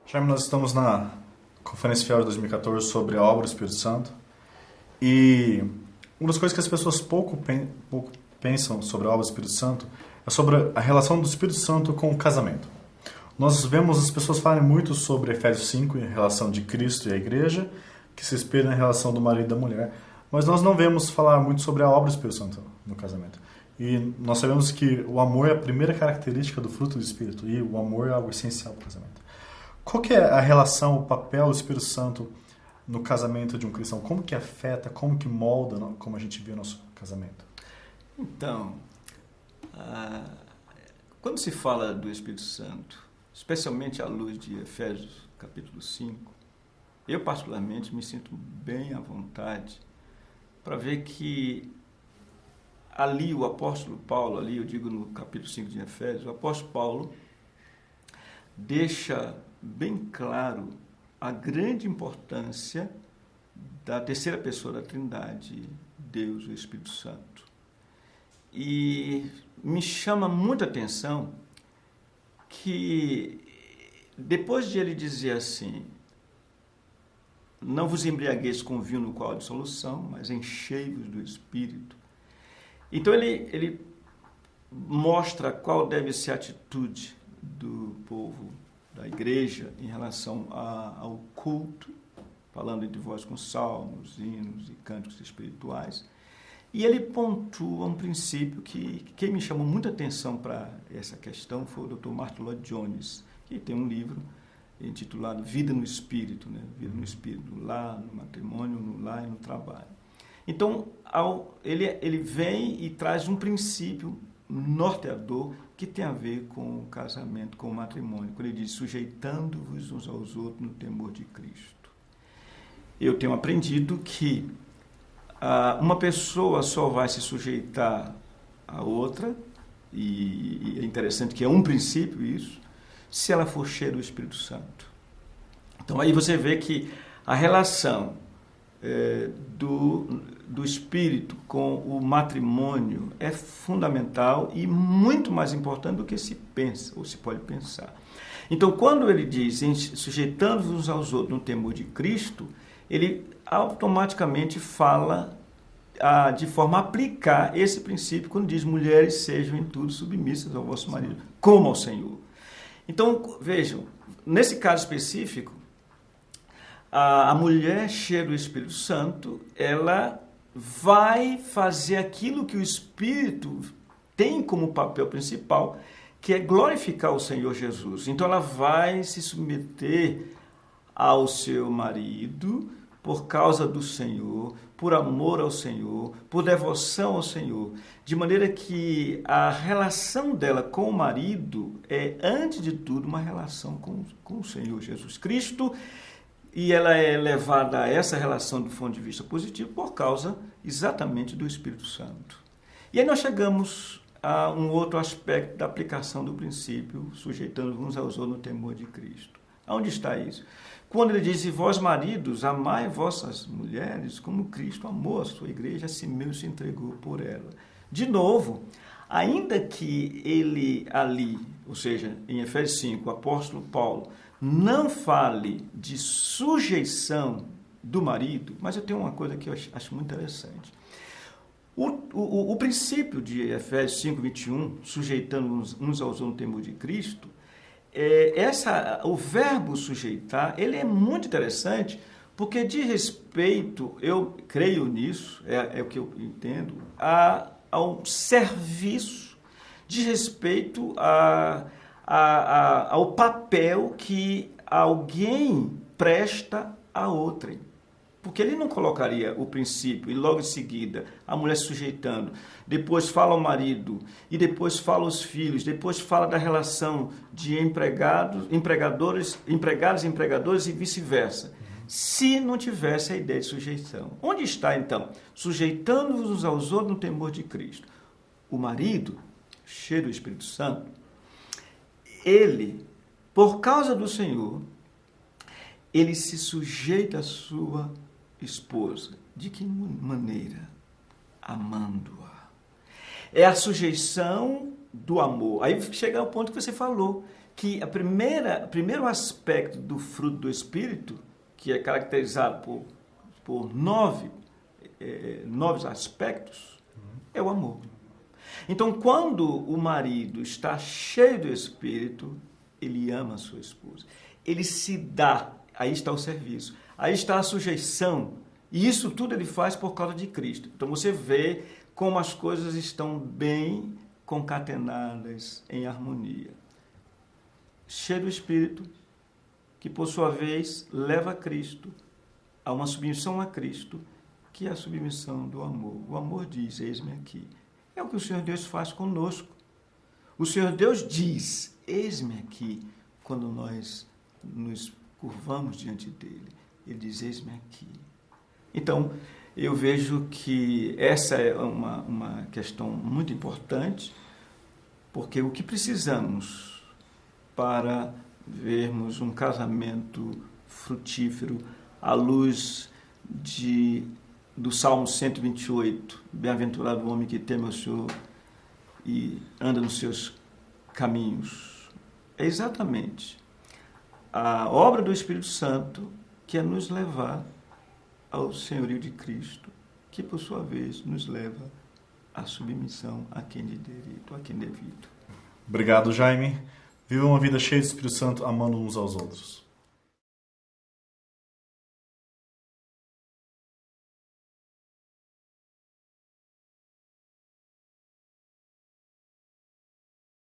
Jaime, nós estamos na Conferência Fiel de 2014 sobre a obra do Espírito Santo e uma das coisas que as pessoas pouco pensam sobre a obra do Espírito Santo é sobre a relação do Espírito Santo com o casamento. Nós vemos as pessoas falarem muito sobre Efésios 5 em relação de Cristo e a igreja, que se espelha na relação do marido e da mulher, mas nós não vemos falar muito sobre a obra do Espírito Santo no casamento. E nós sabemos que o amor é a primeira característica do fruto do Espírito e o amor é algo essencial para o casamento. Qual que é a relação, o papel do Espírito Santo no casamento de um cristão? Como que afeta, como que molda, como a gente vê o nosso casamento? Então, quando se fala do Espírito Santo, especialmente à luz de Efésios capítulo 5, eu particularmente me sinto bem à vontade para ver que ali o apóstolo Paulo, ali eu digo no capítulo 5 de Efésios, o apóstolo Paulo deixa bem claro a grande importância da terceira pessoa da Trindade, Deus, o Espírito Santo. E me chama muita atenção que depois de ele dizer assim, não vos embriagueis com vinho no qual há dissolução, mas enchei-vos do Espírito. Então ele mostra qual deve ser a atitude do povo da igreja em relação ao culto, falando de voz com salmos, hinos e cânticos espirituais. E ele pontua um princípio que quem me chamou muita atenção para essa questão foi o Dr. Martin Lloyd Jones, que tem um livro intitulado Vida no Espírito, né? Vida no Espírito, no lar, no matrimônio, no lar e no trabalho. Então, ele vem e traz um princípio norteador que tem a ver com o casamento, com o matrimônio, quando ele diz, sujeitando-vos uns aos outros no temor de Cristo. Eu tenho aprendido que uma pessoa só vai se sujeitar a outra, e é interessante que é um princípio isso, se ela for cheia do Espírito Santo. Então aí você vê que a relação do espírito com o matrimônio é fundamental e muito mais importante do que se pensa ou se pode pensar. Então, quando ele diz sujeitando-vos uns aos outros no temor de Cristo, ele automaticamente fala de forma a aplicar esse princípio quando diz mulheres sejam em tudo submissas ao vosso marido, como ao Senhor. Então, vejam, nesse caso específico, a mulher cheia do Espírito Santo, ela vai fazer aquilo que o Espírito tem como papel principal, que é glorificar o Senhor Jesus. Então ela vai se submeter ao seu marido por causa do Senhor, por amor ao Senhor, por devoção ao Senhor, de maneira que a relação dela com o marido é, antes de tudo, uma relação com o Senhor Jesus Cristo. E ela é levada a essa relação do ponto de vista positivo por causa exatamente do Espírito Santo. E aí nós chegamos a um outro aspecto da aplicação do princípio, sujeitando uns aos outros no temor de Cristo. Onde está isso? Quando ele diz, e vós maridos, amai vossas mulheres como Cristo amou a sua igreja, a si mesmo se entregou por ela. De novo, ainda que ele ali, ou seja, em Efésios 5, o apóstolo Paulo, não fale de sujeição do marido, mas eu tenho uma coisa que eu acho muito interessante. O princípio de Efésios 5, 21, sujeitando uns aos outros no temor de Cristo, o verbo sujeitar, ele é muito interessante, porque de respeito, eu creio nisso, é o que eu entendo, ao serviço, de respeito ao papel que alguém presta a outrem. Porque ele não colocaria o princípio e logo em seguida a mulher se sujeitando, depois fala o marido e depois fala os filhos, depois fala da relação de empregados e empregadores e vice-versa. Se não tivesse a ideia de sujeição. Onde está então? Sujeitando-vos uns aos outros no temor de Cristo. O marido, cheio do Espírito Santo, ele, por causa do Senhor, ele se sujeita à sua esposa. De que maneira? Amando-a. É a sujeição do amor. Aí chega ao ponto que você falou, que primeiro aspecto do fruto do Espírito, que é caracterizado por nove aspectos, é o amor. Então, quando o marido está cheio do Espírito, ele ama a sua esposa. Ele se dá, aí está o serviço, aí está a sujeição, e isso tudo ele faz por causa de Cristo. Então, você vê como as coisas estão bem concatenadas em harmonia. Cheio do Espírito, que por sua vez leva a Cristo, a uma submissão a Cristo, que é a submissão do amor. O amor diz, eis-me aqui. É o que o Senhor Deus faz conosco. O Senhor Deus diz, eis-me aqui, quando nós nos curvamos diante dele. Ele diz, eis-me aqui. Então, eu vejo que essa é uma questão muito importante, porque o que precisamos para vermos um casamento frutífero à luz do Salmo 128, bem-aventurado o homem que teme ao Senhor e anda nos seus caminhos, é exatamente a obra do Espírito Santo que é nos levar ao senhorio de Cristo, que por sua vez nos leva à submissão a quem de direito, a quem devido. Obrigado, Jaime. Viva uma vida cheia do Espírito Santo, amando uns aos outros.